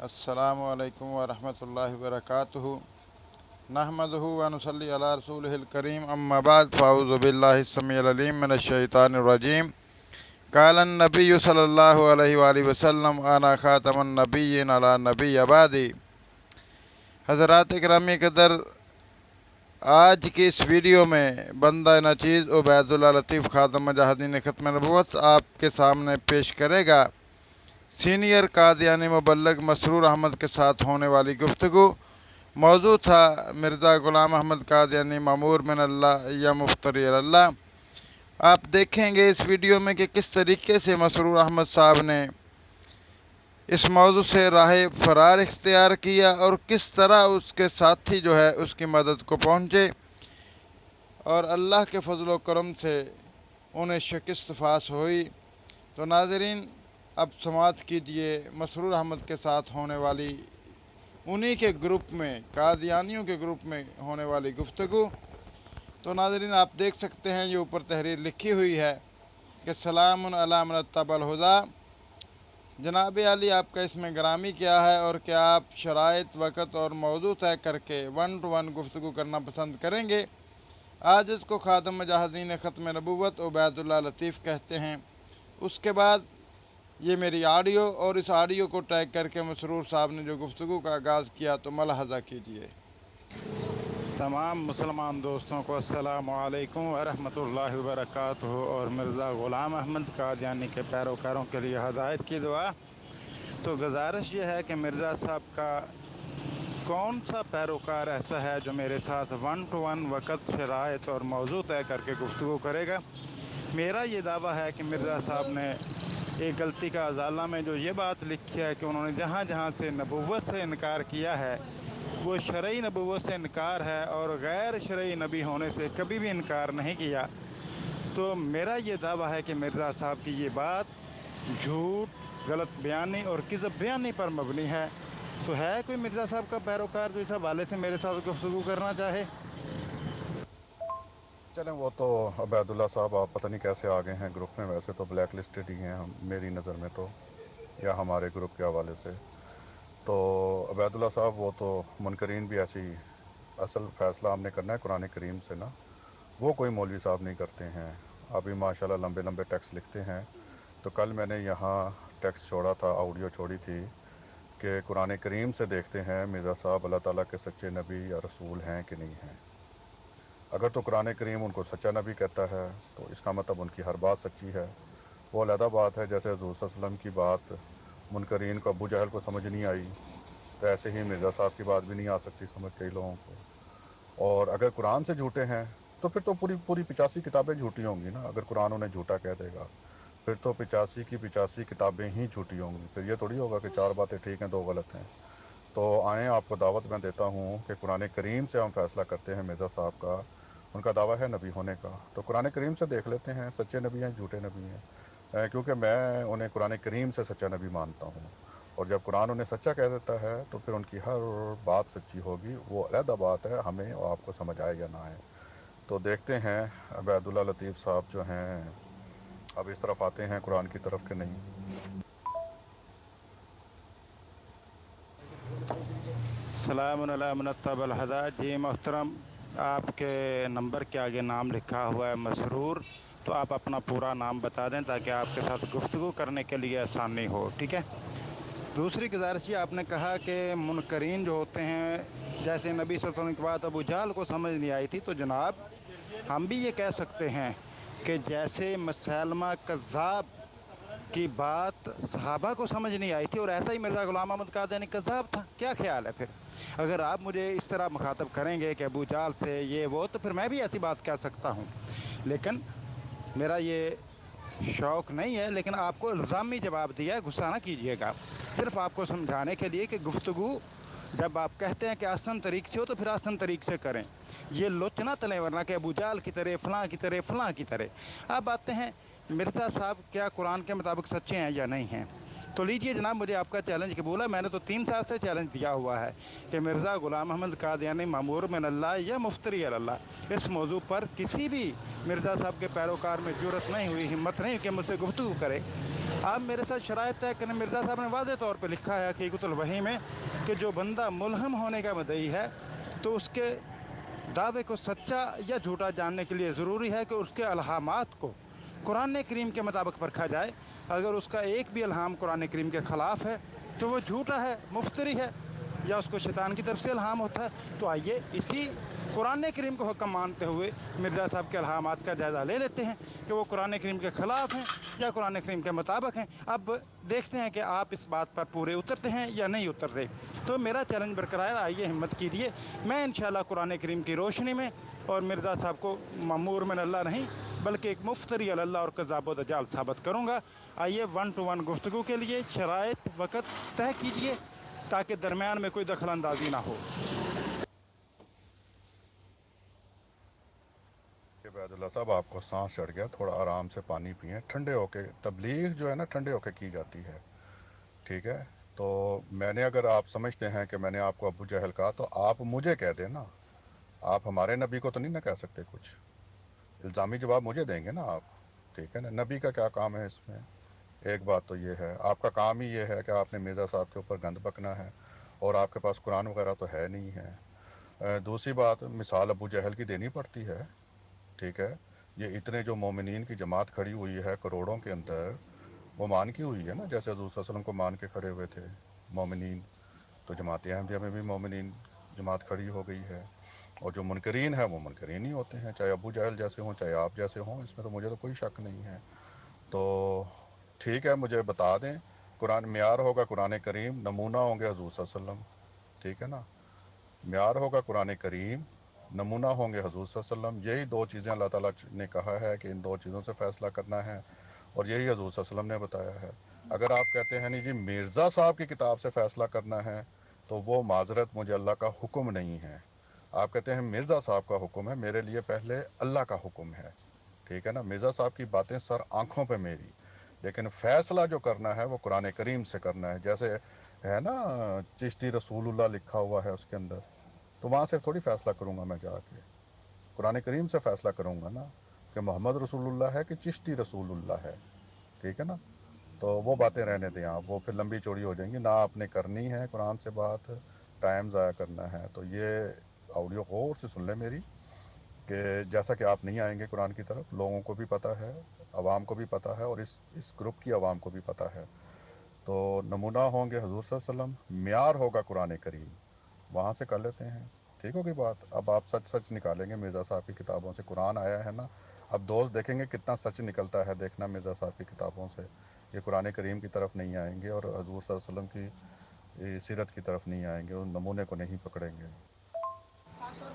अस्सलामु अलैकुम वरहमतुल्लाहि वबरकातुहु नहमदुहु व नुसल्ली अला रसूलिहिल करीम अम्मा बाद फ़अऊज़ु बिल्लाहि स्समीइल अलीम मिनश शैतानिर रजीम क़ालन नबिय्यु सल्लल्लाहु अलैहि वसल्लम अना ख़ातमुन नबिय्यिन अला नबिय्य बादी। हज़रात इकरामी कदर, आज की इस वीडियो में बंदा नचीज़ उबैदुल्लाह लतीफ़ ख़ातम मुजाहिदीन ख़त्म नबुव्वत आपके सामने पेश करेगा। सीनियर कादियानी मुबल्लिग मसरूर अहमद के साथ होने वाली गुफ्तगू। मौजू था मिर्ज़ा ग़ुलाम अहमद कादियानी मामूर मिन अल्लाह या मुफ्तरी अल्लाह। आप देखेंगे इस वीडियो में कि किस तरीके से मसरूर अहमद साहब ने इस मौजू से राह फ़रार इख्तियार किया और किस तरह उसके साथी जो है उसकी मदद को पहुँचे और अल्लाह के फजल व करम से उन्हें शिकस्त फास हुई। तो नाज़रीन, अब समाअत कीजिए मसरूर अहमद के साथ होने वाली उन्हीं के ग्रुप में, कादियानियों के ग्रुप में होने वाली गुफ्तगू। तो नाज़रीन, आप देख सकते हैं ये ऊपर तहरीर लिखी हुई है कि सलामुन अला मन इत्तबअल हुदा। जनाब अली, आपका इसमें ग्रामी क्या है और क्या आप शराइत, वक़्त और मौजू तय करके 1 to 1 गुफ्तगू करना पसंद करेंगे? आज इसको ख़ातम मुजाहिदीन ख़त्म नबुव्वत उबैदुल्लाह लतीफ़ कहते हैं। उसके बाद ये मेरी ऑडियो और इस ऑडियो को टैग करके मसरूर साहब ने जो गुफ्तगू का आगाज़ किया तो मलाहज़ा कीजिए। तमाम मुसलमान दोस्तों को अस्सलामु अलैकुम वरहमतुल्लाहि वबरकातुहू और मिर्ज़ा ग़ुलाम अहमद कादियानी के पैरोकारों के लिए हदायत की दुआ। तो गुजारिश ये है कि मिर्ज़ा साहब का कौन सा पैरोकार ऐसा है जो मेरे साथ 1 to 1 वक़्त, शराइत और मौजू तय करके गुफ्तगू करेगा। मेरा ये दावा है कि मिर्ज़ा साहब ने एक गलती का अजाला में जो ये बात लिखी है कि उन्होंने जहाँ जहाँ से नबुव्वत से इनकार किया है वो शरई नबुव्वत से इनकार है और गैर शरई नबी होने से कभी भी इनकार नहीं किया। तो मेरा ये दावा है कि मिर्ज़ा साहब की ये बात झूठ, गलत बयानी और किज़ब बयानी पर मबनी है। तो है कोई मिर्ज़ा साहब का पैरोकार जो इस हवाले से मेरे साथ गुफ्तगू करना चाहे? चलें, वो तो अबैदुल्ला साहब आप पता नहीं कैसे आ गए हैं ग्रुप में। वैसे तो ब्लैक लिस्टेड ही हैं हम, मेरी नज़र में तो, या हमारे ग्रुप के हवाले से। तो अबैदुल्ला साहब, वो तो मुनकरीन भी ऐसी, असल फ़ैसला हमने करना है कुरान करीम से ना, वो कोई मौलवी साहब नहीं करते हैं। अभी माशाल्लाह लंबे लंबे टेक्स्ट लिखते हैं। तो कल मैंने यहाँ टेक्स्ट छोड़ा था, ऑडियो छोड़ी थी कि कुरान करीम से देखते हैं मिर्ज़ा साहब अल्लाह ताला के सच्चे नबी या रसूल हैं कि नहीं हैं। अगर तो कुरान करीम उनको सच्चा नबी कहता है तो इसका मतलब उनकी हर बात सच्ची है। वो अलहदा बात है, जैसे हज़ूर सल्लल्लाहु अलैहि वसल्लम की बात मुनकरीन को, अबू जहल को समझ नहीं आई, तो ऐसे ही मिर्ज़ा साहब की बात भी नहीं आ सकती समझ कई लोगों को। और अगर कुरान से झूठे हैं तो फिर तो पूरी पूरी 85 किताबें झूठी होंगी ना। अगर कुरान उन्हें झूठा कह देगा फिर तो 85 की 85 किताबें ही झूठी होंगी। फिर ये थोड़ी होगा कि 4 बातें ठीक हैं 2 गलत हैं। तो आएँ, आपको दावत मैं देता हूँ कि कुरान करीम से हम फ़ैसला करते हैं मिर्ज़ा साहब का, उनका दावा है नबी होने का। तो कुरान करीम से देख लेते हैं सच्चे नबी हैं झूठे नबी हैं, क्योंकि मैं उन्हें कुरान करीम से सच्चा नबी मानता हूँ। और जब कुरान उन्हें सच्चा कह देता है तो फिर उनकी हर बात सच्ची होगी। वो अलहदा बात है, हमें और आपको समझ आए या ना आए। तो देखते हैं अबैदुल्ला लतीफ़ साहब जो हैं अब इस तरफ आते हैं कुरान की तरफ कि नहीं। सलामुन अला मन इत्तबअल हुदा। जी मोहतरम, आपके नंबर के आगे नाम लिखा हुआ है मसरूर, तो आप अपना पूरा नाम बता दें ताकि आपके साथ गुफ्तगू करने के लिए आसानी हो, ठीक है। दूसरी गुजारिश ये, आपने कहा कि मुनकरीन जो होते हैं, जैसे नबी सल्लल्लाहु अलैहि वसल्लम की बात अबू जहल को समझ नहीं आई थी, तो जनाब हम भी ये कह सकते हैं कि जैसे मुसैलमा कज़्ज़ाब की बात सहाबा को समझ नहीं आई थी और ऐसा ही मिर्ज़ा ग़ुलाम अहमद कादियानी कज़्ज़ाब था। क्या ख्याल है? फिर अगर आप मुझे इस तरह मुखातब करेंगे कि अबू जहल थे ये वो, तो फिर मैं भी ऐसी बात कह सकता हूँ। लेकिन मेरा ये शौक़ नहीं है, लेकिन आपको इल्ज़ामी जवाब दिया है, गुस्सा ना कीजिएगा। सिर्फ़ आपको समझाने के लिए कि गुफ्तगू जब आप कहते हैं कि आसान तरीक़ से हो तो फिर आसान तरीक़ से करें। ये लुच ना तलें, वरना कि अबू जहल की तरह, फ़लाँ की तरह, फ़लाँ की तरह। अब आते हैं मिर्ज़ा साहब क्या कुरान के मुताबिक सच्चे हैं या नहीं हैं। तो लीजिए जनाब, मुझे आपका चैलेंज कबूल है। मैंने तो 3 साल से चैलेंज दिया हुआ है कि मिर्ज़ा ग़ुलाम अहमद कादियानी मामूर मिन अल्लाह या मुफ्तरी अल्लाह, इस मौजू पर किसी भी मिर्ज़ा साहब के पैरोकार में ज़रूरत नहीं हुई, हिम्मत नहीं कि मुझसे गुफ्तगू करे। आप मेरे साथ शराइत तय करें। मिर्ज़ा साहब ने वाज़ेह तौर पे लिखा है हकीकतुल वही में कि जो बंदा मुल्हम होने का मुद्दई है तो उसके दावे को सच्चा या झूठा जानने के लिए ज़रूरी है कि उसके अलहामात को कुरान करीम के मुताबिक परखा जाए। अगर उसका एक भी इल्हाम कुरान करीम के ख़िलाफ़ है तो वो झूठा है, मुफ्तरी है, या उसको शैतान की तरफ से इल्हाम होता है। तो आइए इसी कुरान करीम को हुक्म मानते हुए मिर्ज़ा साहब के इल्हामात का जायज़ा ले लेते हैं कि वो कुरान करीम के ख़िलाफ़ हैं या कुरान करीम के मुताबिक हैं। अब देखते हैं कि आप इस बात पर पूरे उतरते हैं या नहीं उतरते। तो मेरा चैलेंज बरकरार, आइए हिम्मत कीजिए। मैं इंशाअल्लाह कुरान करीम की रोशनी में और मिर्ज़ा साहब को ममूर में अल्लाह नहीं बल्कि एक मुफ्तरी अल्लाह और कज़ाब व दज्जाल साबित करूँगा। आइए 1 to 1 गुफ्तगू के लिए शराइत वक़्त तय कीजिए ताकि दरमियान में कोई दखल अंदाजी ना हो। अबैदुल्ला साहब, आपको सांस चढ़ गया, थोड़ा आराम से पानी पिएं। ठंडे होके तबलीग जो है ना, ठंडे होके की जाती है, ठीक है। तो मैंने, अगर आप समझते हैं कि मैंने आपको अबू जहल कहा, तो आप मुझे कह दें ना। आप हमारे नबी को तो नहीं ना कह सकते, कुछ इल्ज़ामी जवाब मुझे देंगे ना आप, ठीक है ना। नबी का क्या काम है इसमें? एक बात तो ये है, आपका काम ही ये है कि आपने मिर्ज़ा साहब के ऊपर गंद बकना है, और आपके पास कुरान वगैरह तो है नहीं है। दूसरी बात, मिसाल अबू जहल की देनी पड़ती है, ठीक है। ये इतने जो मोमिनीन की जमात खड़ी हुई है करोड़ों के अंदर, वो मान की हुई है ना, जैसे हज़रत सल्लल्लाहु अलैहि वसल्लम को मान के खड़े हुए थे मोमिनीन, तो जमात अहमदिया में भी मोमिनीन जमात खड़ी हो गई है। और जो मुनकरीन है वो मुनकरीन ही होते हैं, चाहे अबू जहल जैसे हों चाहे आप जैसे हों, इसमें तो मुझे तो कोई शक नहीं है। तो ठीक है, मुझे बता दें। कुरान म्यार होगा कुरान करीम, नमूना होंगे हज़ूर सल्लल्लाहु अलैहि वसल्लम, ठीक है ना। म्यार होगा कुरान करीम, नमूना होंगे हज़ूर सल्लल्लाहु अलैहि वसल्लम। यही दो चीज़ें अल्लाह ताला ने कहा है कि इन दो चीज़ों से फ़ैसला करना है, और यही हज़ूर सल्लल्लाहु अलैहि वसल्लम ने बताया है। अगर आप कहते हैं नहीं जी मिर्ज़ा साहब की किताब से फ़ैसला करना है, तो वो माजरत, मुझे अल्लाह का हुक्म नहीं है। आप कहते हैं मिर्ज़ा साहब का हुक्म है, मेरे लिए पहले अल्लाह का हुक्म है, ठीक है ना। मिर्ज़ा साहब की बातें सर आँखों पे मेरी, लेकिन फ़ैसला जो करना है वो कुरान करीम से करना है। जैसे है ना, चिश्ती रसूलुल्लाह लिखा हुआ है उसके अंदर, तो वहाँ से थोड़ी फ़ैसला करूँगा मैं जाके, कुरान करीम से फ़ैसला करूँगा ना कि मोहम्मद रसूलुल्लाह है कि चिश्ती रसूलुल्लाह है, ठीक है ना। तो वो बातें रहने दें आप, वो फिर लंबी चौड़ी हो जाएंगी ना। आपने करनी है कुरान से बात, टाइम ज़ाया करना है, तो ये ऑडियो गौर से सुन लें मेरी, कि जैसा कि आप नहीं आएंगे कुरान की तरफ, लोगों को भी पता है, आवाम को भी पता है, और इस ग्रुप की आवाम को भी पता है। तो नमूना होंगे हज़ूर सल्लल्लाहु अलैहि वसल्लम, म्यार होगा कुरान करीम, वहाँ से कर लेते हैं, ठीक होगी बात। अब आप सच सच निकालेंगे, मिर्ज़ा साहब की किताबों से कुरान आया है ना, अब दोस्त देखेंगे कितना सच निकलता है, देखना मिर्ज़ा साहब की किताबों से। ये कुरान करीम की तरफ नहीं आएंगे और हज़ूर सल्लल्लाहु अलैहि वसल्लम की सीरत की तरफ नहीं आएंगे, उन नमूने को नहीं पकड़ेंगे।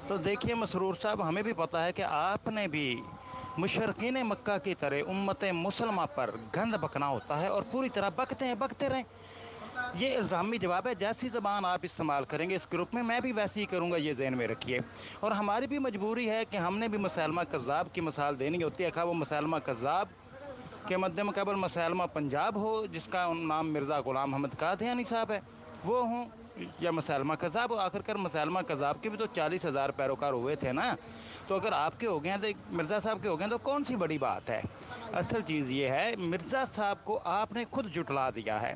तो देखिए मसरूर साहब, हमें भी पता है कि आपने भी मुशरकीन मक्का की तरह उम्मत मुसलमा पर गंद बकना होता है और पूरी तरह बकते हैं, बकते रहें। ये इल्ज़ामी जवाब है। जैसी ज़बान आप इस्तेमाल करेंगे इस ग्रुप में, मैं भी वैसे ही करूँगा, ये ज़हन में रखिए। और हमारी भी मजबूरी है कि हमने भी मुसैलमा कज़्ज़ाब की मिसाल देनी होती है। खा वो मुसैलमा कज़्ज़ाब के मद्दे मुक़ाबल मुसैलमा पंजाब हो, जिसका नाम मिर्ज़ा ग़ुलाम अहमद कादियानी साहब है, वो हों, या मुसैलमा कज़्ज़ाब हो। आखिरकार मुसैलमा कज़्ज़ाब के भी तो 40,000 पैरोकार हुए थे ना। तो अगर आपके हो गए हैं तो मिर्ज़ा साहब के हो गए हैं, तो कौन सी बड़ी बात है। असल चीज़ ये है, मिर्ज़ा साहब को आपने खुद जुटला दिया है।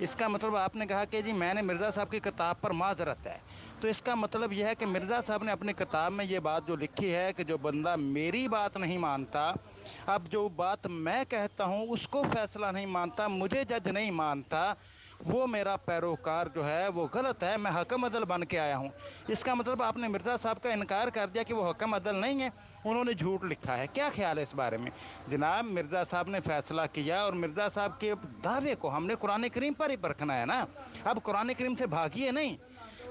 इसका मतलब आपने कहा कि जी मैंने मिर्ज़ा साहब की किताब पर माज़रत है, तो इसका मतलब यह है कि मिर्ज़ा साहब ने अपनी किताब में ये बात जो लिखी है कि जो बंदा मेरी बात नहीं मानता, अब जो बात मैं कहता हूँ उसको फ़ैसला नहीं मानता, मुझे जज नहीं मानता, वो मेरा पैरोकार जो है वो गलत है, मैं हकम अदल बन के आया हूँ। इसका मतलब आपने मिर्ज़ा साहब का इनकार कर दिया कि वो हकम अदल नहीं है, उन्होंने झूठ लिखा है। क्या ख्याल है इस बारे में? जनाब, मिर्ज़ा साहब ने फ़ैसला किया और मिर्ज़ा साहब के दावे को हमने कुरान करीम पर ही परखना है ना। अब कुरान करीम से भागिए नहीं,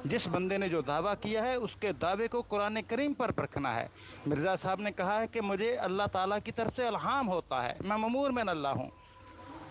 जिस बंदे ने जो दावा किया है उसके दावे को कुरान करीम पर परखना है। मिर्ज़ा साहब ने कहा है कि मुझे अल्लाह ताला की तरफ से इल्हाम होता है, मैं ममूर में अल्लाह हूँ,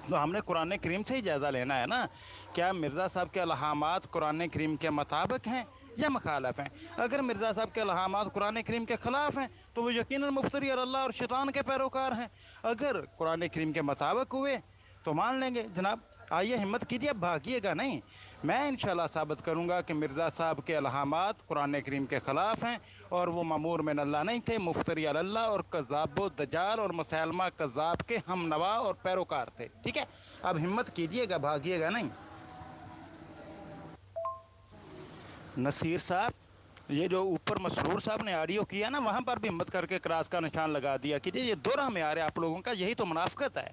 तो हमने कुरान करीम से ही जायज़ा लेना है ना। क्या मिर्ज़ा साहब के इल्हामात कुरान करीम के मुताबिक हैं या मुखालफ हैं? अगर मिर्ज़ा साहब के इल्हामात कुरान करीम के ख़िलाफ़ हैं तो वो यकीनन मुफ्तरी और अल्लाह और शैतान के पैरोकार हैं। अगर कुरान करीम के मुताबिक हुए तो मान लेंगे। जनाब, आइए हिम्मत कीजिए, अब भागिएगा नहीं। मैं इंशाल्लाह साबित करूंगा कि मिर्ज़ा साहब के अलहामात कुरान करीम के ख़िलाफ़ हैं और वो मामूर मिन अल्लाह नहीं थे, मुफ्तरी अल्लाह और कज़्ज़ाब दज्जाल और मुसैलमा कज़्ज़ाब के हम नवा और पैरोकार थे। ठीक है, अब हिम्मत कीजिएगा, भागिएगा नहीं। नसीर साहब, ये जो ऊपर मसरूर साहब ने ऑडियो किया ना, वहाँ पर भी हिम्मत करके क्रॉस का निशान लगा दिया कि ये दोहरा म्यार है आप लोगों का। यही तो मुनाफिकत है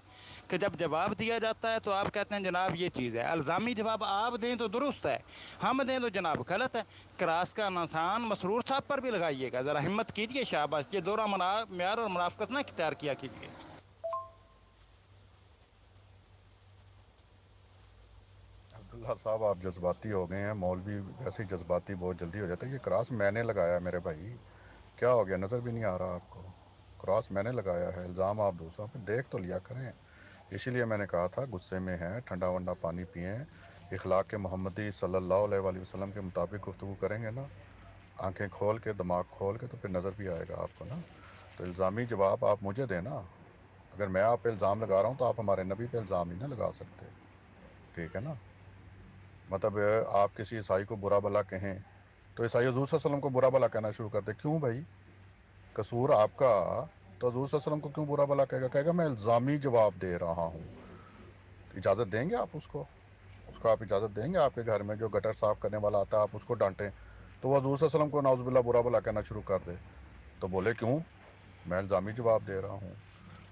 कि जब जवाब दिया जाता है तो आप कहते हैं जनाब ये चीज़ है। अल्ज़ामी जवाब आप दें तो दुरुस्त है, हम दें तो जनाब गलत है। क्रॉस का निशान मसरूर साहब पर भी लगाइएगा, ज़रा हिम्मत कीजिए, शाबाश। ये दोहरा म्यार और मुनाफिकत ना इख्तियार किया कीजिए। अब्दुल्ला साहब आप जज्बाती हो गए हैं। मौलवी वैसे ही जज्बाती बहुत जल्दी हो जाता है। ये क्रॉस मैंने लगाया मेरे भाई, क्या हो गया, नज़र भी नहीं आ रहा आपको? क्रॉस मैंने लगाया है, इल्ज़ाम आप दूसरों पे, देख तो लिया करें। इसीलिए मैंने कहा था गुस्से में हैं, ठंडा वंडा पानी पिएं, इखलाक के मोहम्मदी सल्लल्लाहु अलैहि वसल्लम के मुताबिक गुफ्तगू करेंगे ना, आंखें खोल के, दिमाग खोल के, तो फिर नज़र भी आएगा आपको ना। तो इल्ज़ामी जवाब आप मुझे देना। अगर मैं आप पे इल्ज़ाम लगा रहा हूँ तो आप हमारे नबी पे इल्ज़ाम नहीं ना लगा सकते, ठीक है ना। मतलब आप किसी ईसाई को बुरा भला कहें तो ईसाई हुज़ूर सल्लल्लाहु अलैहि वसल्लम को बुरा भला कहना शुरू कर दे। क्यों भाई, कसूर आपका, तो हुज़ूर सल्लल्लाहु अलैहि वसल्लम को क्यों बुरा भला कहेगा? कहेगा मैं इल्ज़ामी जवाब दे रहा हूँ। इजाज़त देंगे आप उसको? उसको आप इजाज़त देंगे? आपके घर में जो गटर साफ़ करने वाला आता है आप उसको डांटें तो वह हुज़ूर सल्लल्लाहु अलैहि वसल्लम को नाउज़ुबिल्लाह बुरा भला कहना शुरू कर दे, तो बोले क्यों, मैं इल्ज़ामी जवाब दे रहा हूँ,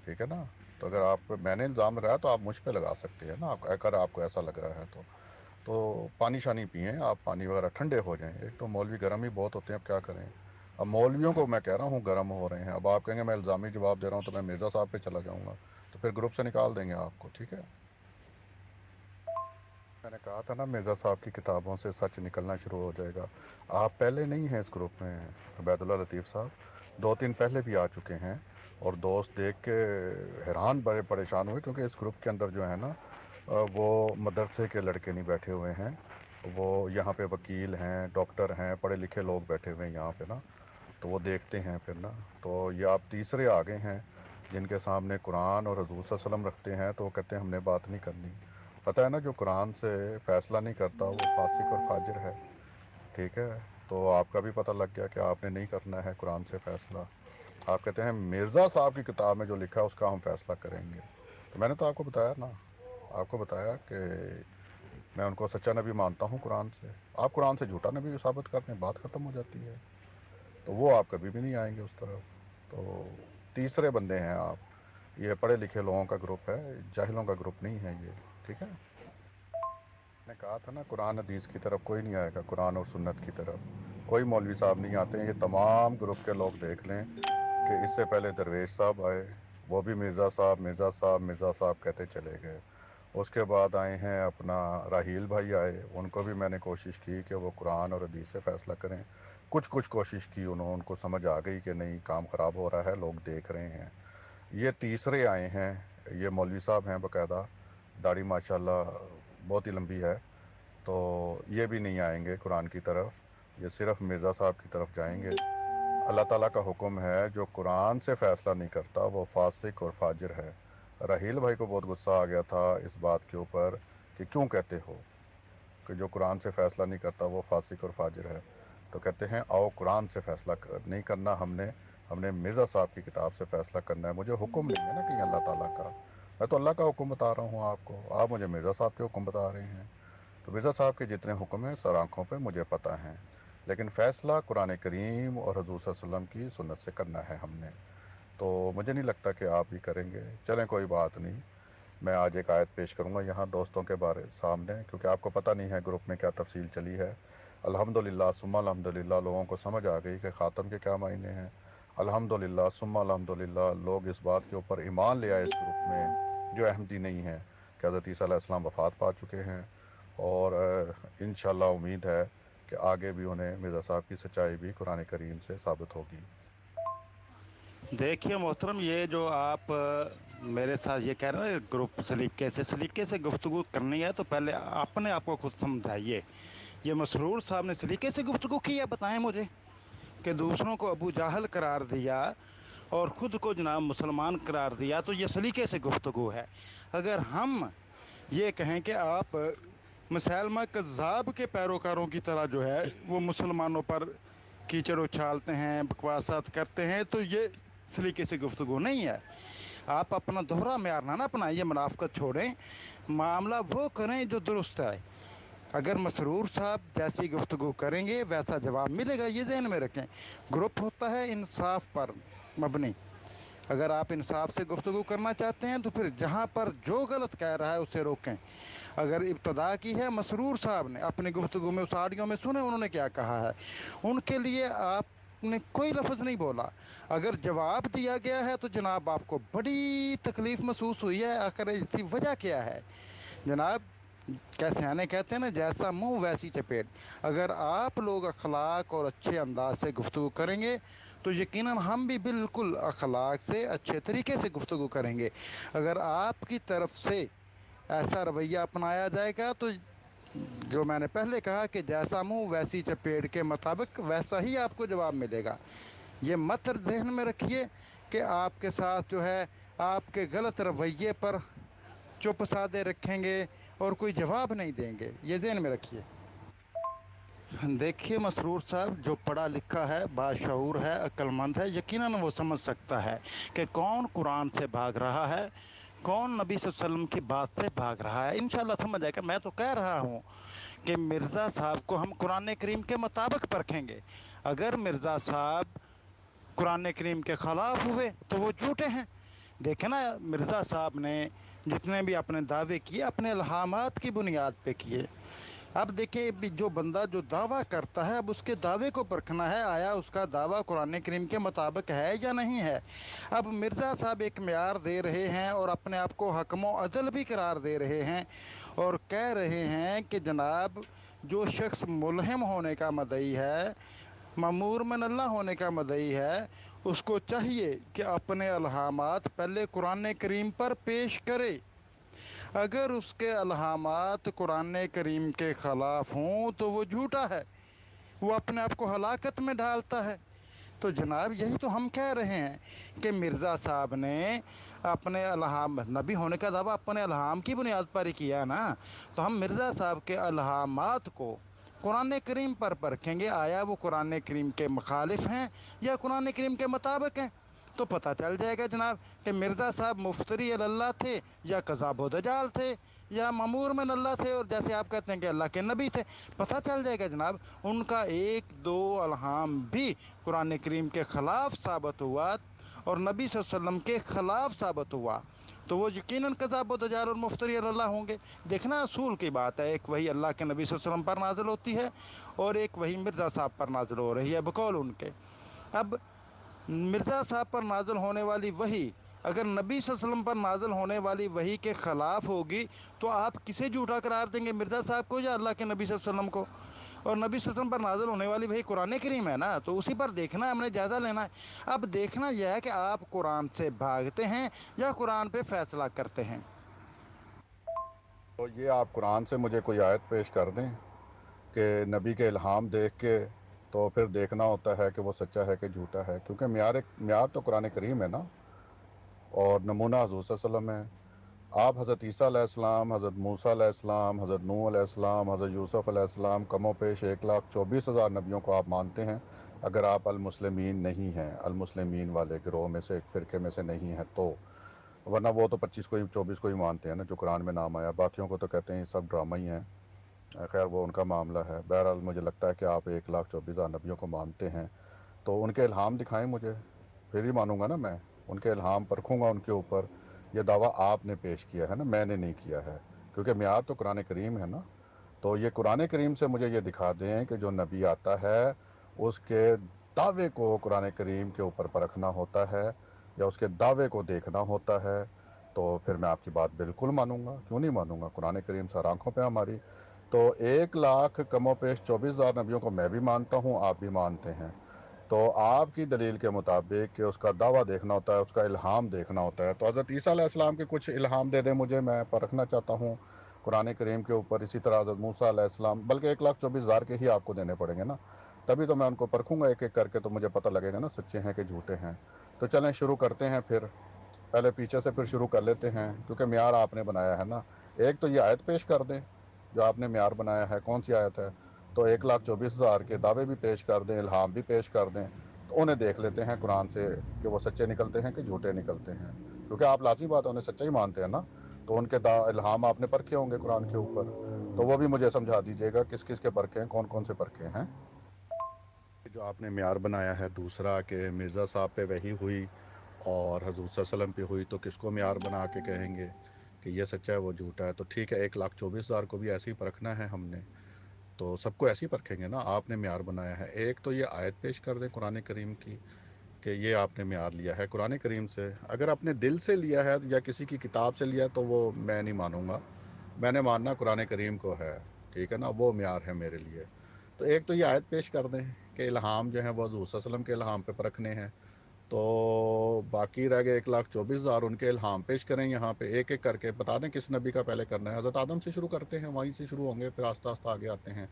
ठीक है ना। तो अगर आप, मैंने इल्ज़ाम लगाया तो आप मुझ पे लगा सकते हैं ना, अगर आपको ऐसा लग रहा है तो पानी शानी पिएं आप, पानी वगैरह ठंडे हो जाएं। एक तो मौलवी गर्म ही बहुत होते हैं, अब क्या करें। अब मौलवियों को मैं कह रहा हूँ गर्म हो रहे हैं, अब आप कहेंगे मैं इल्ज़ामी जवाब दे रहा हूँ तो मैं मिर्ज़ा साहब पे चला जाऊँगा, तो फिर ग्रुप से निकाल देंगे आपको, ठीक है। मैंने कहा था ना मिर्ज़ा साहब की किताबों से सच निकलना शुरू हो जाएगा। आप पहले नहीं हैं इस ग्रुप में उबैदुल्ला लतीफ़ साहब, 2-3 पहले भी आ चुके हैं और दोस्त देख के हैरान, बड़े परेशान हुए, क्योंकि इस ग्रुप के अंदर जो है ना वो मदरसे के लड़के नहीं बैठे हुए हैं, वो यहाँ पे वकील हैं, डॉक्टर हैं, पढ़े लिखे लोग बैठे हुए हैं यहाँ पे ना, तो वो देखते हैं फिर ना। तो ये आप तीसरे आ गए हैं जिनके सामने कुरान और हज़ूर सल्लल्लाहु अलैहि वसल्लम रखते हैं तो वो कहते हैं हमने बात नहीं करनी। पता है ना, जो कुरान से फ़ैसला नहीं करता वो फासिक और फाजिर है, ठीक है। तो आपका भी पता लग गया कि आपने नहीं करना है कुरान से फ़ैसला। आप कहते हैं मिर्ज़ा साहब की किताब में जो लिखा है उसका हम फ़ैसला करेंगे। तो मैंने तो आपको बताया ना, आपको बताया कि मैं उनको सच्चा नबी मानता हूँ कुरान से। आप कुरान से झूठा नबी साबित करते हैं, बात ख़त्म हो जाती है। तो वो आप कभी भी नहीं आएंगे उस तरफ। तो तीसरे बंदे हैं आप, ये पढ़े लिखे लोगों का ग्रुप है, जाहिलों का ग्रुप नहीं है ये, ठीक है। मैंने कहा था ना कुरान हदीस की तरफ कोई नहीं आएगा, कुरान और सुन्नत की तरफ कोई मौलवी साहब नहीं आते हैं। ये तमाम ग्रुप के लोग देख लें कि इससे पहले दरवेश साहब आए, वो भी मिर्ज़ा साहब मिर्ज़ा साहब मिर्ज़ा साहब कहते चले गए। उसके बाद आए हैं अपना राहील भाई आए, उनको भी मैंने कोशिश की कि वो कुरान और हदीस से फ़ैसला करें। कुछ कुछ कोशिश की उन्होंने, उनको समझ आ गई कि नहीं काम ख़राब हो रहा है, लोग देख रहे हैं। ये तीसरे आए हैं, ये मौलवी साहब हैं बाकायदा, दाढ़ी माशाल्लाह बहुत ही लंबी है। तो ये भी नहीं आएंगे कुरान की तरफ, ये सिर्फ़ मिर्ज़ा साहब की तरफ जाएंगे। अल्लाह ताला का हुक्म है जो कुरान से फ़ैसला नहीं करता वो फासिक और फाजिर है। राहील भाई को बहुत गुस्सा आ गया था इस बात के ऊपर कि क्यों कहते हो कि जो कुरान से फ़ैसला नहीं करता वो फासिक और फाजिर है। तो कहते हैं आओ कुरान से फ़ैसला नहीं करना, हमने मिर्ज़ा साहब की किताब से फ़ैसला करना है। मुझे हुक्म नहीं है ना कहीं अल्लाह ताला का, मैं तो अल्लाह का हुक्म बता रहा हूँ आपको, आप मुझे मिर्ज़ा साहब के हुक्म बता रहे हैं। तो मिर्ज़ा साहब के जितने हुक्म हैं सर आँखों पे मुझे पता है, लेकिन फ़ैसला कुरान करीम और हज़ूर सल्लल्लाहु अलैहि वसल्लम की सुन्नत से करना है हमने। तो मुझे नहीं लगता कि आप भी करेंगे। चलें कोई बात नहीं, मैं आज एक आयत पेश करूँगा यहाँ दोस्तों के बारे सामने, क्योंकि आपको पता नहीं है ग्रुप में क्या तफसील चली है। अल्हम्दुलिल्लाह सुम्मा अल्हम्दुलिल्लाह लोगों को समझ आ गई कि ख़ातम के क्या मायने हैं। अल्हम्दुलिल्लाह सुम्मा अल्हम्दुलिल्लाह लोग इस बात के ऊपर ईमान ले आए इस ग्रुप में जो अहमदी नहीं है कि हज़रत ईसा अलैहिस्सलाम वफ़ात पा चुके हैं, और इंशाअल्लाह उम्मीद है कि आगे भी उन्हें मिर्ज़ा साहब की सच्चाई भी कुरान करीम से साबित होगी। देखिए मोहतरम, ये जो आप मेरे साथ ये कह रहे हैं ग्रुप सलीके से गुफ्तगू करनी है तो पहले अपने आप को खुद समझाइए। ये मसरूर साहब ने सलीके से गुफ्तगू की है, बताएं मुझे, कि दूसरों को अबू जाहल करार दिया और ख़ुद को जनाब मुसलमान करार दिया, तो ये सलीके से गुफ्तगू है। अगर हम ये कहें कि आप मुसैलमा कज़्ज़ाब के पैरोकारों की तरह जो है वो मुसलमानों पर कीचड़ उछालते हैं, बकवासात करते हैं, तो ये सलीके से गुफ्तगू नहीं है। आप अपना दोहरा म्यार ना अपनाइए, मुनाफ़क़त छोड़ें, मामला वो करें जो दुरुस्त है। अगर मसरूर साहब जैसी गुफ्तगू करेंगे वैसा जवाब मिलेगा, ये ज़हन में रखें। ग्रुप होता है इंसाफ पर मबनी। अगर आप इंसाफ से गुफ्तगू करना चाहते हैं तो फिर जहाँ पर जो गलत कह रहा है उसे रोकें। अगर इब्तदा की है मसरूर साहब ने अपनी गुफ्तगू में, उस ऑडियो में सुने उन्होंने क्या कहा है, उनके लिए आपने कोई लफ्ज़ नहीं बोला। अगर जवाब दिया गया है तो जनाब आपको बड़ी तकलीफ़ महसूस हुई है। आखिर इसकी वजह क्या है जनाब? कैसे आने कहते हैं ना, जैसा मुंह वैसी चपेट। अगर आप लोग अखलाक और अच्छे अंदाज से गुफ्तगू करेंगे तो यकीनन हम भी बिल्कुल अखलाक से अच्छे तरीके से गुफ्तगू करेंगे। अगर आपकी तरफ से ऐसा रवैया अपनाया जाएगा तो जो मैंने पहले कहा कि जैसा मुंह वैसी चपेट के मुताबिक वैसा ही आपको जवाब मिलेगा। ये मत जहन में रखिए कि आपके साथ जो है आपके गलत रवैये पर चुप साधे रखेंगे और कोई जवाब नहीं देंगे, ये ज़हन में रखिए। देखिए मसरूर साहब, जो पढ़ा लिखा है, बाशऊर है, अक्लमंद है, यकीनन वो समझ सकता है कि कौन कुरान से भाग रहा है, कौन नबी सल्लल्लाहु अलैहि वसल्लम की बात से भाग रहा है। इंशाल्लाह समझ आएगा। मैं तो कह रहा हूँ कि मिर्ज़ा साहब को हम कुरान करीम के मुताबिक परखेंगे। अगर मिर्ज़ा साहब कुरान करीम के ख़िलाफ़ हुए तो वो झूठे हैं। देखें ना, मिर्ज़ा साहब ने जितने भी अपने दावे किए अपने इल्हामात की बुनियाद पे किए। अब देखिए, जो बंदा जो दावा करता है, अब उसके दावे को परखना है, आया उसका दावा कुरान करीम के मुताबिक है या नहीं है। अब मिर्ज़ा साहब एक म्यार दे रहे हैं और अपने आप को हकमो अदल भी करार दे रहे हैं और कह रहे हैं कि जनाब जो शख्स मुल्हिम होने का मदई है, ममूर में अल्लाह होने का मदई है, उसको चाहिए कि अपने इल्हामात पहले कुरान करीम पर पेश करे। अगर उसके इल्हामात कुरान करीम के ख़िलाफ़ हों तो वो झूठा है, वो अपने आप को हलाकत में डालता है। तो जनाब यही तो हम कह रहे हैं कि मिर्ज़ा साहब ने अपने इल्हाम, नबी होने का दावा अपने इल्हाम की बुनियाद पर ही किया ना। तो हम मिर्ज़ा साहब के इल्हामात को कुरान करीम पर परखेंगे, आया वो कुरान करीम के मुखालिफ हैं या कुरान करीम के मुताबिक हैं। तो पता चल जाएगा जनाब कि मिर्ज़ा साहब मुफ्तरी अल्लाह थे या कज़ाब व दजाल थे या ममूर में अल्लाह थे और जैसे आप कहते हैं कि अल्लाह के नबी थे। पता चल जाएगा जनाब उनका एक दो अलहाम भी कुरान करीम के ख़िलाफ़ साबित हुआ और नबी सल्लल्लाहु अलैहि वसल्लम के ख़िलाफ़ साबित हुआ तो वो यकीनन कज़ाब व दजाल और मुफ्तरी अल्लाह होंगे। देखना असूल की बात है, एक वही अल्लाह के नबी सल्लल्लाहु अलैहि वसल्लम पर नाजिल होती है और एक वही मिर्ज़ा साहब पर नाजिल हो रही है बकौल उनके। अब मिर्ज़ा साहब पर नाज़िल होने वाली वही अगर नबी सल्लल्लाहु अलैहि वसल्लम पर नाज़िल होने वाली वही के ख़िलाफ़ होगी तो आप किसे झूठा करार देंगे, मिर्ज़ा साहब को या अल्लाह के नबी सल्लल्लाहु अलैहि वसल्लम को? और नबी सल्लल्लाहु अलैहि वसल्लम पर नाज़िल होने वाली वही कुरान करीम है ना, तो उसी पर देखना है, हमने जायज़ा लेना है। अब देखना यह है कि आप कुरान से भागते हैं या कुरान पे फ़ैसला करते हैं। तो ये आप कुरान से मुझे कोई आयत पेश कर दें कि नबी के इल्हाम देख के तो फिर देखना होता है कि वो सच्चा है कि झूठा है, क्योंकि म्यार तो कुरान करीम है ना, और नमूना हुज़ूर सल्लल्लाहु अलैहि वसल्लम है। आप हज़रत ईसा अलैहिस्सलाम, हज़रत मूसा अलैहिस्सलाम, हज़रत नूह अलैहिस्सलाम, हज़रत यूसुफ़ अलैहिस्सलाम, कमो पेश 1,24,000 नबियों को आप मानते हैं। अगर आप अलमुस्लिमीन नहीं हैं, अलमुस्लिमीन वाले गिरोह में से, एक फ़िरके में से नहीं हैं तो, वरना वो तो 25 को ही 24 को ही मानते हैं ना जो कुरान में नाम आया, बाकियों को तो कहते हैं ये सब ड्रामा ही हैं। खैर वो उनका मामला है। बहरहाल मुझे लगता है कि आप 1,24,000 नबियों को मानते हैं, तो उनके इल्हाम दिखाएं मुझे, फिर ही मानूंगा ना मैं। उनके इल्हाम परखूँगा उनके ऊपर। ये दावा आपने पेश किया है ना, मैंने नहीं किया है, क्योंकि म्यार तो कुरान करीम है ना। तो ये कुरान करीम से मुझे ये दिखा दें कि जो नबी आता है उसके दावे को कुरान करीम के ऊपर परखना होता है या उसके दावे को देखना होता है, तो फिर मैं आपकी बात बिल्कुल मानूंगा। क्यों नहीं मानूंगा? कुरान करीम सर आँखों पे हमारी। तो 1,00,000 कमो पेश 24,000 नबियों को मैं भी मानता हूँ, आप भी मानते हैं। तो आपकी दलील के मुताबिक कि उसका दावा देखना होता है, उसका इल्हाम देखना होता है, तो हज़रत ईसा अलैहिस्सलाम के कुछ इल्हाम दे दें मुझे, मैं परखना चाहता हूँ कुरान करीम के ऊपर। इसी तरह हज़रत मूसा अलैहिस्सलाम, बल्कि 1,24,000 के ही आपको देने पड़ेंगे ना, तभी तो मैं उनको परखूँगा एक एक करके, तो मुझे पता लगेगा ना सच्चे हैं कि झूठे हैं। तो चलें शुरू करते हैं, फिर पहले पीछे से फिर शुरू कर लेते हैं, क्योंकि म्यार आपने बनाया है ना ایک تو یہ آیت پیش کر دیں جو آپ نے معیار بنایا ہے، کون سی آیت ہے؟ تو 1,24,000 کے دعوے بھی پیش کر دیں، الہام بھی پیش کر دیں، تو انہیں دیکھ لیتے ہیں قرآن سے کہ وہ سچے نکلتے ہیں کہ جھوٹے نکلتے ہیں، کیونکہ آپ لازمی بات ہے انہیں سچا ہی مانتے ہیں نا، تو ان کے الہام آپ نے پرکھے ہوں گے قرآن کے اوپر، تو وہ بھی مجھے سمجھا دیجیے گا کس کس کے پرکھے ہیں، کون کون سے پرکھے ہیں۔ جو آپ نے معیار بنایا ہے دوسرا کہ مرزا صاحب پہ وحی ہوئی اور حضور صلی اللہ علیہ وسلم پہ ہوئی، تو کس کو معیار بنا کے کہیں گے کہ یہ سچا ہے وہ جھوٹا ہے؟ تو ٹھیک ہے، 1,24,000 کو بھی ایسے ہی پرکھنا ہے ہم نے، تو سب کو ایسے ہی پرکھیں گے نا، آپ نے معیار بنایا ہے۔ ایک تو یہ آیت پیش کر دیں قرآن کریم کی کہ یہ آپ نے معیار لیا ہے قرآن کریم سے، اگر اپنے دل سے لیا ہے یا کسی کی کتاب سے لیا ہے تو وہ میں نہیں مانوں گا، میں نے ماننا قرآن کریم کو ہے، ٹھیک ہے نا، وہ معیار ہے میرے لیے۔ تو ایک تو یہ آیت پیش کر دیں کہ الہام جو ہیں وہ حضور صلی اللہ علیہ وسلم کے الہام پہ پرکھنے ہیں، تو باقی رہ گئے 1,24,000 ان کے الہام پیش کریں، یہاں پہ ایک ایک کر کے بتا دیں کس نبی کا پہلے کرنا ہے۔ حضرت آدم سے شروع کرتے ہیں، وہیں سے شروع ہوں گے، پھر آہستہ آہستہ آگے آتے ہیں،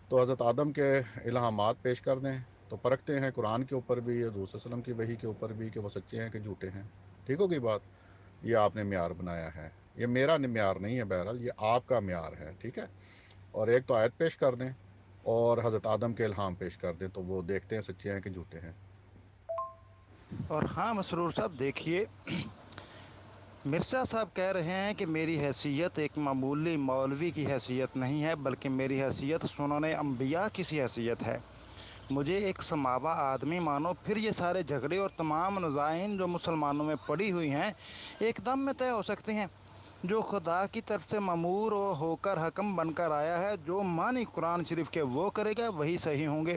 تو حضرت آدم کے الہامات پیش کر دیں، تو پرکھتے ہیں قرآن کے اوپر بھی، حضور صلی اللہ علیہ وسلم کی وحی کے اوپر بھی کہ وہ سچے ہیں کہ جھوٹے ہیں۔ ٹھیک ہوگی بات؟ یہ آپ نے معیار بنایا ہے، یہ میرا معیار نہیں ہے، بہرحال یہ آپ کا معیار ہے، ٹھیک ہے۔ اور ایک تو آیت پیش کر دیں اور حضرت آدم کے الہام پیش کر دیں، تو وہ دیکھتے ہیں سچے ہیں کہ جھوٹے ہیں۔ اور ہاں مسرور صاحب دیکھیے، مرزا صاحب کہہ رہے ہیں کہ میری حیثیت ایک معمولی مولوی کی حیثیت نہیں ہے، بلکہ میری حیثیت سنن انبیاء کی سی حیثیت ہے، مجھے ایک سماوا آدمی مانو، پھر یہ سارے جھگڑے اور تمام نزائن جو مسلمانوں میں پڑی ہوئی ہیں ایک دم میں طے ہو سکتے ہیں۔ جو خدا کی طرف سے مامور ہو کر حکم بن کر آیا ہے، جو معنی قرآن شریف کے وہ کرے گا وہی صحیح ہوں گے،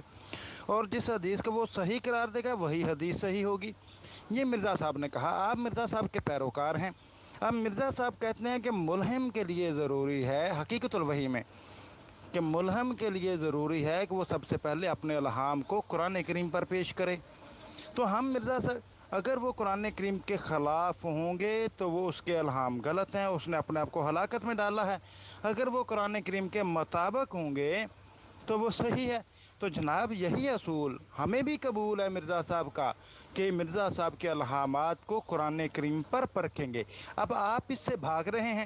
اور جس حدیث کو وہ صحیح قرار دے گا وہی حدیث صحیح ہوگی۔ یہ مرزا صاحب نے کہا، آپ مرزا صاحب کے پیروکار ہیں۔ اب مرزا صاحب کہتے ہیں کہ ملہم کے لیے ضروری ہے حقیقت الوحی میں، کہ ملہم کے لیے ضروری ہے کہ وہ سب سے پہلے اپنے الہام کو قرآن کریم پر پیش کرے۔ تو ہم مرزا صاحب اگر وہ قرآن کریم کے خلاف ہوں گے تو وہ اس کے الہام غلط ہیں، اس نے اپنے آپ کو ہلاکت میں ڈالا ہے، اگر وہ قرآن کریم کے مطابق ہوں گے تو وہ صحیح ہے۔ تو جناب یہی اصول ہمیں بھی قبول ہے مرزا صاحب کا، کہ مرزا صاحب کے الہامات کو قرآن کریم پر پرکھیں گے۔ اب آپ اس سے بھاگ رہے ہیں،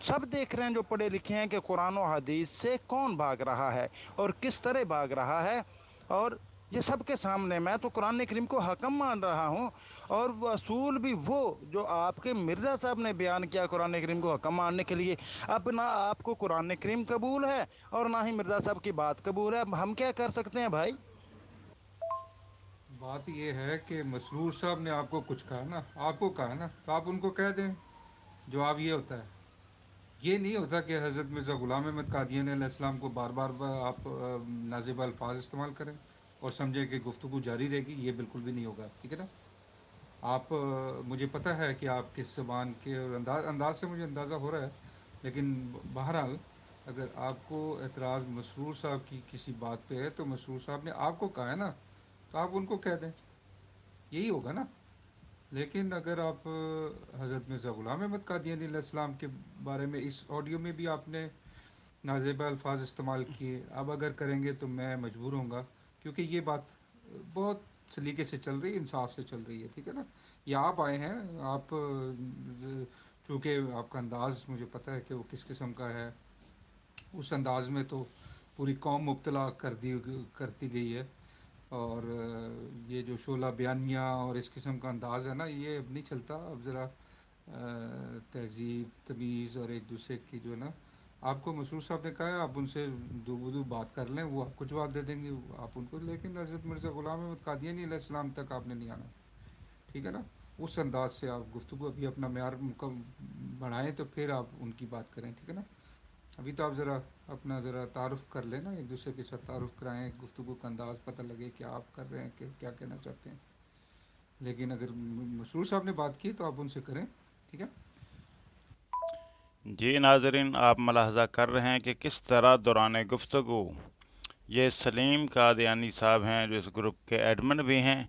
سب دیکھ رہے ہیں جو پڑھے لکھے ہیں کہ قرآن و حدیث سے کون بھاگ رہا ہے اور کس طرح بھاگ رہا ہے، اور یہ سب کے سامنے میں تو قرآن کریم کو حکم مان رہا ہوں، اور وہ اصول بھی وہ جو آپ کے مرزا صاحب نے بیان کیا قرآن کریم کو حکم ماننے کے لیے۔ اب نہ آپ کو قرآن کریم قبول ہے اور نہ ہی مرزا صاحب کی بات قبول ہے، اب ہم کیا کر سکتے ہیں بھائی؟ بات یہ ہے کہ مسرور صاحب نے آپ کو کچھ کہا نا، آپ کو کہا نا، تو آپ ان کو کہہ دیں۔ جواب یہ ہوتا ہے، یہ نہیں ہوتا کہ حضرت مرزا غلام احمد قادیانی علیہ السلام کو بار بار آپ نازیبہ الفاظ استعمال کریں اور سمجھیں کہ گفتگو جاری رہے گی، یہ بالکل بھی نہیں ہوگا، ٹھیک ہے نا۔ آپ مجھے پتہ ہے کہ آپ کس زبان کے اور انداز سے مجھے اندازہ ہو رہا ہے، لیکن بہرحال اگر آپ کو اعتراض مسرور صاحب کی کسی بات پہ ہے تو مسرور صاحب نے آپ کو کہا ہے نا، تو آپ ان کو کہہ دیں، یہی ہوگا نا۔ لیکن اگر آپ حضرت مرزا غلام احمد قادیانی علیہ السلام کے بارے میں اس آڈیو میں بھی آپ نے نازیبہ الفاظ استعمال کیے، اب اگر کریں گے تو میں مجبور ہوں گا، کیونکہ یہ بات بہت سلیقے سے چل رہی ہے، انصاف سے چل رہی ہے، ٹھیک ہے نا۔ یہ آپ آئے ہیں، آپ چونکہ آپ کا انداز مجھے پتہ ہے کہ وہ کس قسم کا ہے، اس انداز میں تو پوری قوم مبتلا کرتی گئی ہے، اور یہ جو شعلہ بیانیہ اور اس قسم کا انداز ہے نا، یہ اب نہیں چلتا، اب ذرا تہذیب تمیز اور ایک دوسرے کی جو ہے نا، آپ کو مسرور صاحب نے کہا ہے آپ ان سے دو بدو بات کر لیں، وہ آپ کو جواب دے دیں گے، آپ ان کو، لیکن حضرت مرزا غلام احمد قادیانی علیہ السلام تک آپ نے نہیں آنا، ٹھیک ہے نا۔ اس انداز سے آپ گفتگو ابھی اپنا معیار بڑھائیں تو پھر آپ ان کی بات کریں، ٹھیک ہے نا۔ ابھی تو آپ ذرا اپنا تعارف کر لیں نا، ایک دوسرے کے ساتھ تعارف کرائیں، گفتگو کا انداز پتہ لگے کہ آپ کر رہے ہیں کہ کیا کہنا چاہتے ہیں، لیکن اگر مسرور صاحب نے بات کی تو آپ ان سے کریں، ٹھیک ہے۔ جی ناظرین، آپ ملاحظہ کر رہے ہیں کہ کس طرح دوران گفتگو یہ سلیم قادیانی صاحب ہیں جو اس گروپ کے ایڈمن بھی ہیں،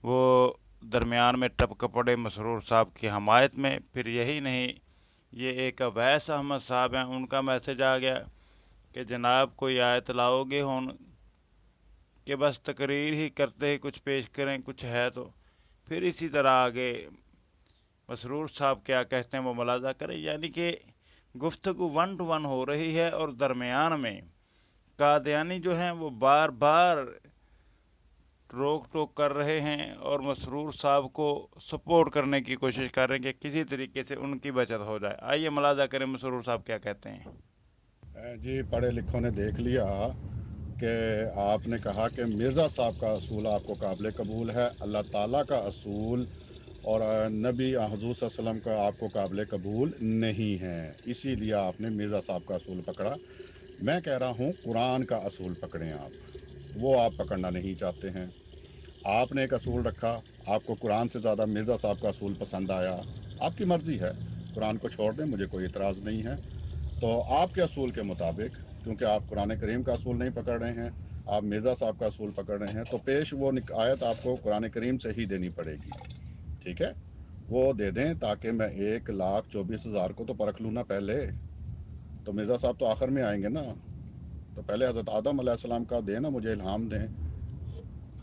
وہ درمیان میں ٹپک پڑے مسرور صاحب کی حمایت میں۔ پھر یہی نہیں، یہ ایک اویس احمد صاحب ہیں، ان کا میسج آ گیا کہ جناب کوئی آیت لاؤ گے ہون کہ بس تقریر ہی کرتے ہی کچھ پیش کریں، کچھ ہے تو پھر اسی طرح آگے مسرور صاحب کیا کہتے ہیں وہ ملاحظہ کریں، یعنی کہ गुफ्तगू 1 to 1 हो रही है और दरमियान में कादियानी जो हैं वो बार बार रोक टोक कर रहे हैं और मसरूर साहब को सपोर्ट करने की कोशिश कर रहे हैं कि किसी तरीके से उनकी बचत हो जाए। आइए मुलाजा करें मसरूर साहब क्या कहते हैं। जी, पढ़े लिखों ने देख लिया कि आपने कहा कि मिर्ज़ा साहब का असूल आपको काबिल कबूल है, अल्लाह ताला का असूल और नबी हुज़ूर सल्लल्लाहु अलैहि वसल्लम का आपको काबिल कबूल नहीं है, इसीलिए आपने मिर्ज़ा साहब का असूल पकड़ा। मैं कह रहा हूँ कुरान का असूल पकड़ें आप, वो आप पकड़ना नहीं चाहते हैं। आपने एक असूल रखा, आपको कुरान से ज़्यादा मिर्ज़ा साहब का असूल पसंद आया, आपकी मर्ज़ी है, कुरान को छोड़ दें, मुझे कोई इतराज़ नहीं है। तो आपके असूल के मुताबिक, क्योंकि आप कुरान करीम का असूल नहीं पकड़ रहे हैं, आप मिर्ज़ा साहब का असूल पकड़ रहे हैं, तो पेश वो आयत आपको कुरान करीम से ही देनी पड़ेगी, ठीक है? वो दे दें ताकि मैं 1,24,000 को तो परख लूँ ना पहले। तो मिर्ज़ा साहब तो आखिर में आएंगे ना, तो पहले हज़रत आदम अलैहिस्सलाम का दें ना, मुझे इल्हाम दें,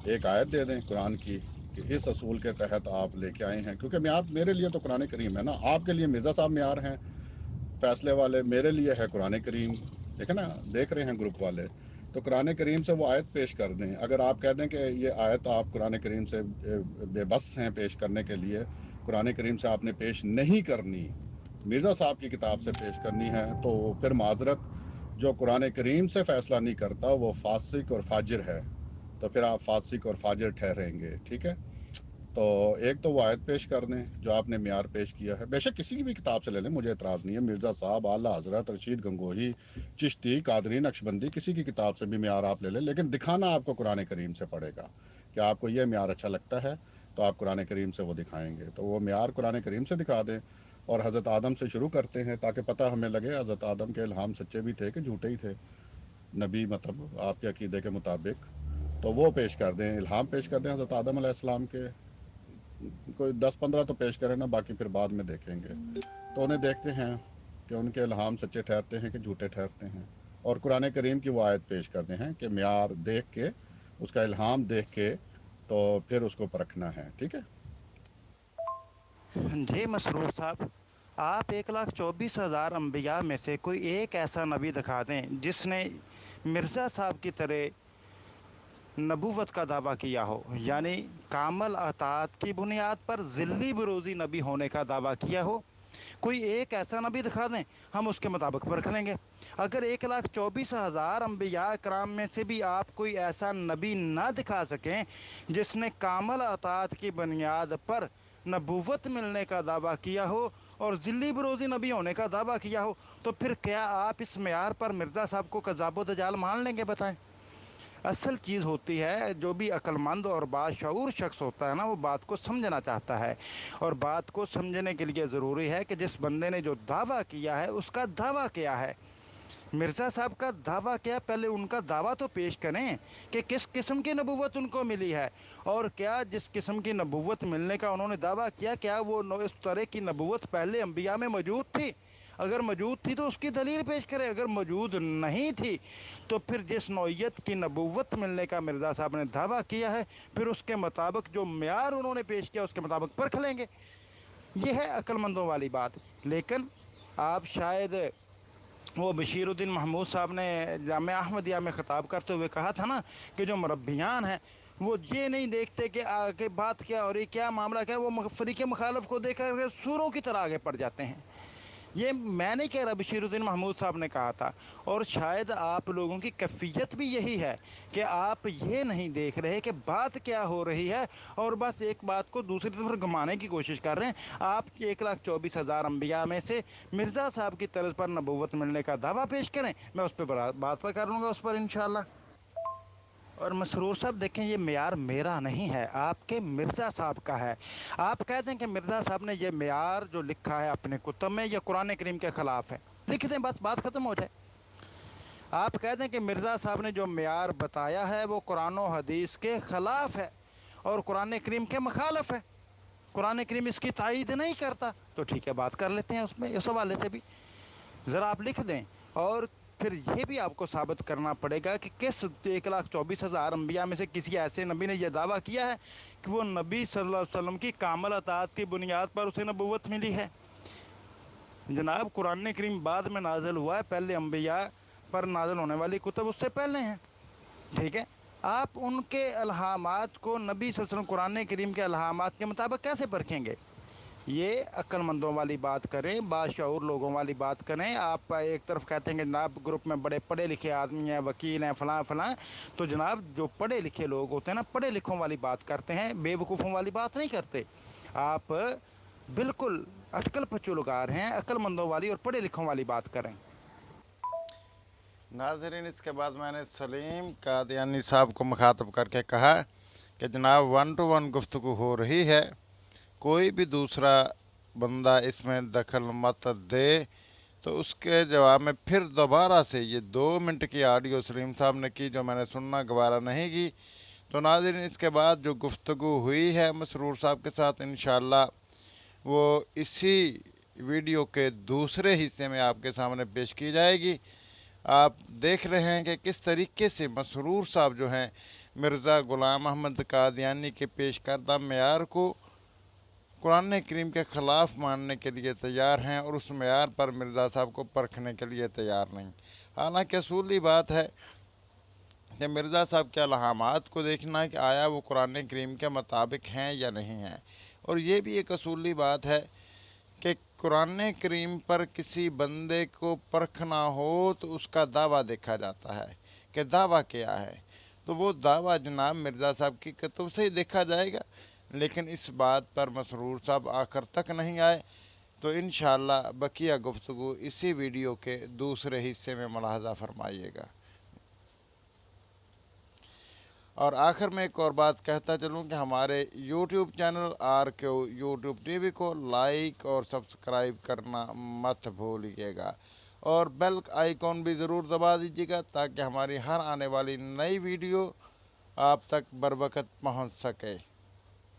एक आयत दे दें कुरान की कि इस असूल के तहत आप लेके आए हैं। क्योंकि म्यार मेरे लिए तो कुरान करीम है ना, आपके लिए मिर्ज़ा साहब म्यार हैं फैसले वाले, मेरे लिए है कुरान करीम। देखें ना, देख रहे हैं ग्रुप वाले, तो कुरान करीम से वो आयत पेश कर दें। अगर आप कह दें कि ये आयत आप कुरान करीम से बेबस हैं पेश करने के लिए, कुरान करीम से आपने पेश नहीं करनी, मिर्ज़ा साहब की किताब से पेश करनी है, तो फिर माजरत, जो कुरान करीम से फ़ैसला नहीं करता वो फासिक और फाजिर है, तो फिर आप फासिक और फाजिर ठहरेंगे, ठीक है? तो एक तो वो आयत पेश कर दें जो आपने म्यार पेश किया है, बेशक किसी की भी किताब से ले लें, मुझे एतराज़ नहीं है। मिर्ज़ा साहब, आला हज़रत, रशीद गंगोही, चिश्ती, कादरी, नक्शबंदी, किसी की किताब से भी म्यार आप ले लें, लेकिन दिखाना आपको कुरान करीम से पड़ेगा कि आपको ये म्यार अच्छा लगता है, तो आप कुरान करीम से वो दिखाएंगे। तो वो म्यार कुरान करीम से दिखा दें और हज़रत आदम से शुरू करते हैं ताकि पता हमें लगे हज़रत आदम के इल्हाम सच्चे भी थे कि झूठे ही थे, नबी मतलब आपके अकीदे के मुताबिक। तो वो पेश कर दें, इल्हाम पेश कर दें हज़रत आदम अलैहिस्सलाम के, कोई 10-15 तो पेश करें ना, बाकी फिर बाद में देखेंगे। तो उन्हें देखते हैं कि उनके इल्हाम सच्चे ठहरते हैं कि झूठे ठहरते हैं, और कुरान करीम की वो आयत पेश करते हैं कि म्यार देख के, उसका इल्हाम देख के, तो फिर उसको परखना है, ठीक है? जी मसरूर साहब, आप 1,24,000 अम्बिया में से कोई एक ऐसा नबी दिखा दें जिसने मिर्ज़ा साहब की तरह नबूवत का दावा किया हो, यानी कामल अतात की बुनियाद पर ज़िल्ली बरोज़ी नबी होने का दावा किया हो। कोई एक ऐसा नबी दिखा दें, हम उसके मुताबिक परख लेंगे। अगर 1,24,000 अम्बिया कराम में से भी आप कोई ऐसा नबी ना दिखा सकें जिसने कामल अतात की बुनियाद पर नबूवत मिलने का दावा किया हो और ज़िल्ली बरोज़ी नबी होने का दावा किया हो, तो फिर क्या आप इस मेयार पर मिर्ज़ा साहब को कज़ाब व दजाल मान लेंगे? बताएं। असल चीज़ होती है, जो भी अक्लमंद और बाशऊर शख्स होता है ना, वो बात को समझना चाहता है, और बात को समझने के लिए ज़रूरी है कि जिस बंदे ने जो दावा किया है उसका दावा क्या है। मिर्ज़ा साहब का दावा क्या, पहले उनका दावा तो पेश करें कि किस किस्म की नबूवत उनको मिली है, और क्या जिस किस्म की नबूवत मिलने का उन्होंने दावा किया, क्या वो इस तरह की नबूवत पहले अंबिया में मौजूद थी? अगर मौजूद थी तो उसकी दलील पेश करें, अगर मौजूद नहीं थी तो फिर जिस नौइयत की नबूवत मिलने का मिर्ज़ा साहब ने दावा किया है, फिर उसके मुताबिक जो म्यार उन्होंने पेश किया उसके मुताबिक परख लेंगे। ये है अक्लमंदों वाली बात। लेकिन आप शायद, वो बशीरुद्दीन महमूद साहब ने जामिया अहमदिया में ख़िताब करते हुए कहा था ना कि जो मुरब्बियान हैं वो ये नहीं देखते कि आगे बात क्या हो रही, क्या मामला क्या है, वो फ़रीक़े मुखालफ को देख कर सूरों की तरह आगे पड़ जाते हैं। ये मैं नहीं कह रहा, बशीरुद्दीन महमूद साहब ने कहा था। और शायद आप लोगों की कैफियत भी यही है कि आप ये नहीं देख रहे कि बात क्या हो रही है, और बस एक बात को दूसरी तरफ घुमाने की कोशिश कर रहे हैं। आप 1,24,000 अम्बिया में से मिर्ज़ा साहब की तर्ज पर नबूवत मिलने का दावा पेश करें, मैं उस पर बात कर लूँगा उस पर इंशाअल्लाह। और मसरूर साहब देखें, ये मेयार मेरा नहीं है, आपके मिर्ज़ा साहब का है। आप कह दें कि मिर्ज़ा साहब ने ये मेयार जो लिखा है अपने कुतुब में, ये कुरान करीम के ख़िलाफ़ है, लिख दें, बस बात ख़त्म हो जाए। आप कह दें कि मिर्ज़ा साहब ने जो मेयार बताया है वो कुरान और हदीस के ख़िलाफ़ है और कुरान करीम के मुखालफ है, कुरान करीम इसकी तायीद नहीं करता, तो ठीक है, बात कर लेते हैं उसमें, इस हवाले से भी ज़रा आप लिख दें। और फिर ये भी आपको साबित करना पड़ेगा कि किस 1,24,000 अम्बिया में से किसी ऐसे नबी ने यह दावा किया है कि वो नबी सल्लल्लाहु अलैहि वसल्लम की कामल अतात की बुनियाद पर उसे नबूवत मिली है। जनाब कुरान करीम बाद में नाजिल हुआ है, पहले अम्बिया पर नाजिल होने वाली कुतुब उससे पहले हैं, ठीक है। आप उनके अल्हामात को नबी सल्लल्लाहु अलैहि वसल्लम कुरान करीम के अल्हामात के मुताबिक कैसे परखेंगे? ये अक्लमंदों वाली बात करें, बाशऊर लोगों वाली बात करें। आप एक तरफ कहते हैं कि जनाब ग्रुप में बड़े पढ़े लिखे आदमी हैं, वकील हैं, फ़लाँ फ़लाँ, तो जनाब जो पढ़े लिखे लोग होते हैं ना, पढ़े लिखों वाली बात करते हैं, बेवकूफ़ों वाली बात नहीं करते। आप बिल्कुल अटकल पचुलगार हैं, अक्लमंदों वाली और पढ़े लिखों वाली बात करें। नाज़रीन, इसके बाद मैंने सलीम कादियानी साहब को मुखातब करके कहा कि जनाब 1 to 1 गुफ्तगू हो रही है, कोई भी दूसरा बंदा इसमें दखल मत दे। तो उसके जवाब में फिर दोबारा से ये 2 मिनट की ऑडियो सलीम साहब ने की, जो मैंने सुनना गवारा नहीं की। तो नाज़रीन, इसके बाद जो गुफ्तगू हुई है मसरूर साहब के साथ, इंशाअल्लाह वो इसी वीडियो के दूसरे हिस्से में आपके सामने पेश की जाएगी। आप देख रहे हैं कि किस तरीके से मसरूर साहब जो हैं मिर्ज़ा ग़ुलाम अहमद कादियानी के पेश करदा मेयार को कुरान करीम के ख़िलाफ़ मानने के लिए तैयार हैं, और उस मेयार पर मिर्ज़ा साहब को परखने के लिए तैयार नहीं। हालांकि असूली बात है कि मिर्ज़ा साहब के अल्हामात को देखना कि आया वो कुरान करीम के मुताबिक हैं या नहीं हैं। और ये भी एक असूली बात है कि कुरान करीम पर किसी बंदे को परखना हो तो उसका दावा देखा जाता है कि दावा क्या है, तो वो दावा जनाब मिर्ज़ा साहब की कुतुब से ही देखा जाएगा। लेकिन इस बात पर मसरूर साहब आखिर तक नहीं आए। तो इंशाअल्लाह बकिया गुफ्तगू इसी वीडियो के दूसरे हिस्से में मुलाहजा फरमाइएगा। और आखिर में एक और बात कहता चलूँ कि हमारे YouTube channel RQ YouTube TV को लाइक और सब्सक्राइब करना मत भूलिएगा, और बेल आइकॉन भी ज़रूर दबा दीजिएगा ताकि हमारी हर आने वाली नई वीडियो आप तक बरवक़्त पहुंच सके।